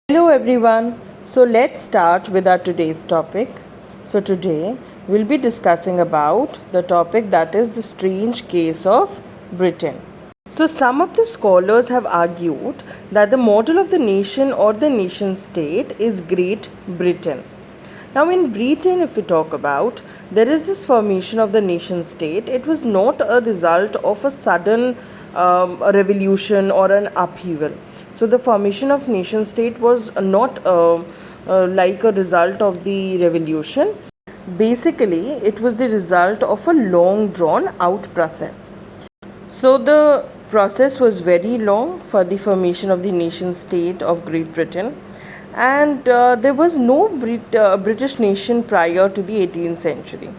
Hello everyone. So let's start with our today's topic. So today we'll be discussing about the topic that is the strange case of Britain. So some of the scholars have argued that the model of the nation or the nation state is Great Britain. Now, in Britain, if we talk about, there is this formation of the nation state. It was not a result of a sudden revolution or an upheaval. So, the formation of nation state was not like a result of the revolution. Basically, it was the result of a long drawn out process. So the process was very long for the formation of the nation state of Great Britain, and there was no British nation prior to the 18th century.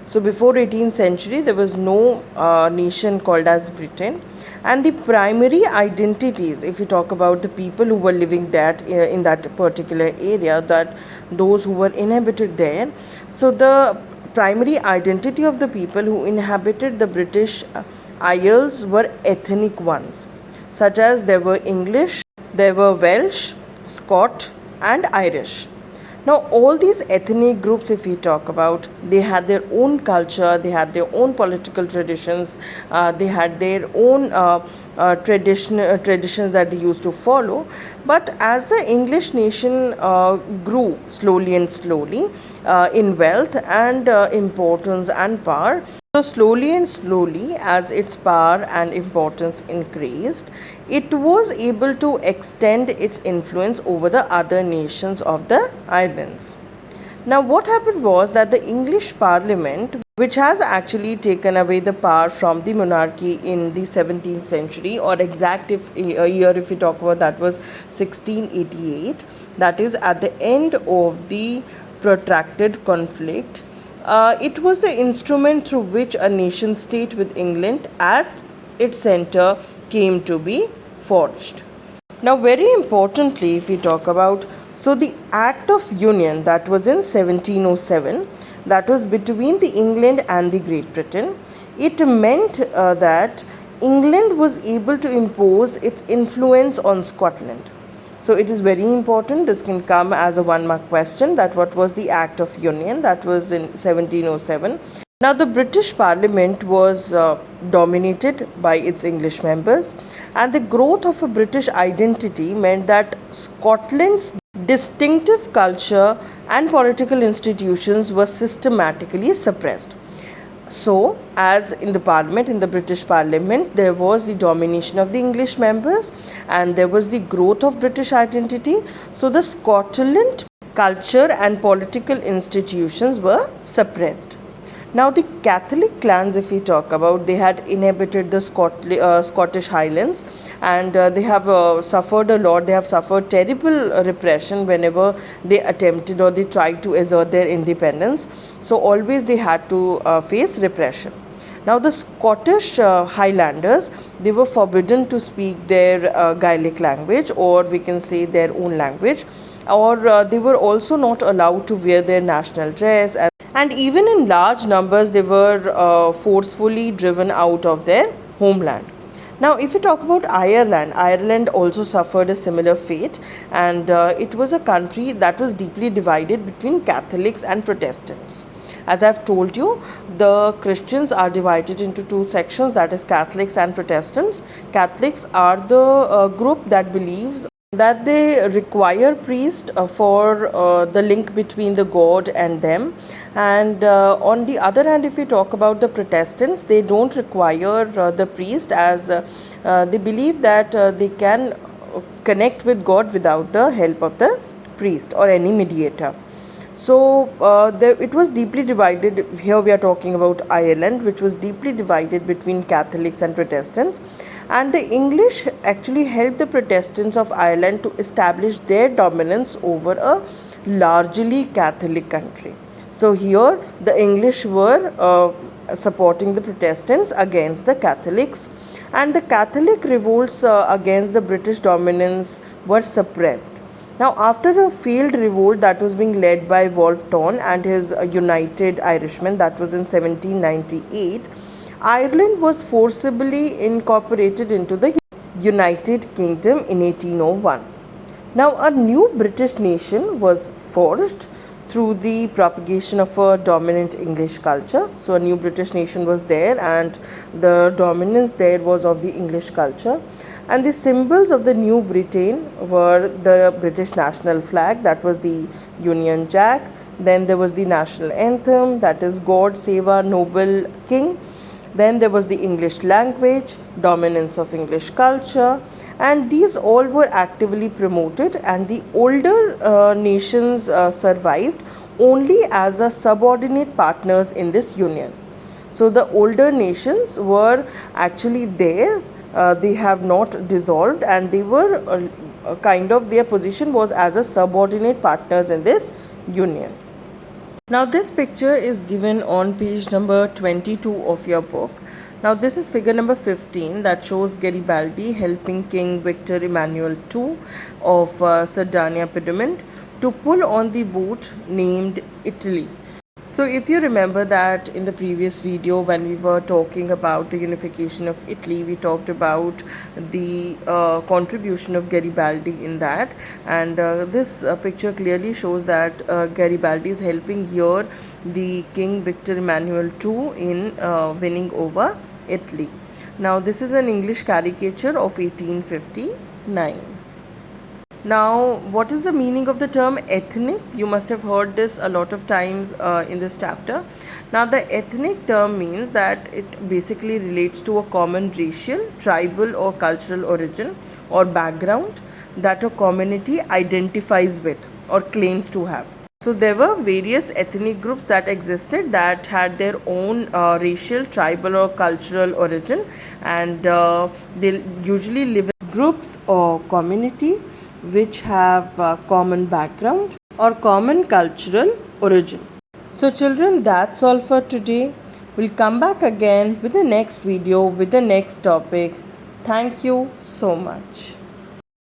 So before 18th century, there was no nation called as Britain, and the primary identities, if you talk about the people who were living that in that particular area, that those who were inhabited there, so the primary identity of the people who inhabited the British Isles were ethnic ones, such as there were English, there were Welsh, Scot, and Irish. Now, all these ethnic groups, if we talk about, they had their own culture, they had their own political traditions, they had their own traditions that they used to follow. But as the English nation grew slowly and slowly in wealth and importance and power, so slowly and slowly, as its power and importance increased, it was able to extend its influence over the other nations of the islands. Now, what happened was that the English Parliament, which has actually taken away the power from the monarchy in the 17th century, or exact year if we talk about, that was 1688, that is at the end of the protracted conflict. It was the instrument through which a nation state with England at its center came to be forged. Now, very importantly, if we talk about, so the Act of Union that was in 1707, that was between the England and the Great Britain, it meant that England was able to impose its influence on Scotland. So it is very important. This can come as a one mark question, that what was the Act of Union that was in 1707. Now the British Parliament was dominated by its English members, and the growth of a British identity meant that Scotland's distinctive culture and political institutions were systematically suppressed. So, as in the Parliament, in the British Parliament, there was the domination of the English members and there was the growth of British identity. So, the Scotland culture and political institutions were suppressed. Now, the Catholic clans, if we talk about, they had inhabited the Scottish Highlands, and they have suffered a lot. They have suffered terrible repression whenever they attempted or they tried to assert their independence. So, always they had to face repression. Now, the Scottish Highlanders, they were forbidden to speak their Gaelic language, or we can say their own language, or they were also not allowed to wear their national dress, and even in large numbers they were forcefully driven out of their homeland. Now, if you talk about Ireland, Ireland also suffered a similar fate, and it was a country that was deeply divided between Catholics and Protestants. As I've told you, the Christians are divided into two sections, that is Catholics and Protestants. Catholics are the group that believes that they require priest for the link between the God and them, and on the other hand, if we talk about the Protestants, they don't require the priest, as they believe that they can connect with God without the help of the priest or any mediator. So it was deeply divided. Here we are talking about Ireland, which was deeply divided between Catholics and Protestants, and the English actually helped the Protestants of Ireland to establish their dominance over a largely Catholic country. So here the English were supporting the Protestants against the Catholics, and the Catholic revolts against the British dominance were suppressed. Now, after a failed revolt that was being led by Wolfe Tone and his United Irishmen, that was in 1798, Ireland was forcibly incorporated into the United Kingdom in 1801. Now, a new British nation was forged through the propagation of a dominant English culture. So, a new British nation was there, and the dominance there was of the English culture. And the symbols of the new Britain were the British national flag, that was the Union Jack. Then there was the national anthem, that is God Save Our Noble King. Then there was the English language, dominance of English culture, and these all were actively promoted, and the older nations survived only as a subordinate partners in this union. So the older nations were actually there, they have not dissolved, and they were kind of, their position was as a subordinate partners in this union. Now this picture is given on page number 22 of your book. Now this is figure number 15 that shows Garibaldi helping King Victor Emmanuel II of Sardinia Piedmont to pull on the boat named Italy. So if you remember that in the previous video when we were talking about the unification of Italy, we talked about the contribution of Garibaldi in that, and this picture clearly shows that Garibaldi is helping here the King Victor Emmanuel II in winning over Italy. Now this is an English caricature of 1859. Now, what is the meaning of the term ethnic? You must have heard this a lot of times in this chapter. Now, the ethnic term means that it basically relates to a common racial, tribal, or cultural origin or background that a community identifies with or claims to have. So, there were various ethnic groups that existed that had their own racial, tribal, or cultural origin, and they usually live in groups or community which have common background or common cultural origin. So children, that's all for today. We'll come back again with the next video with the next topic. Thank you so much.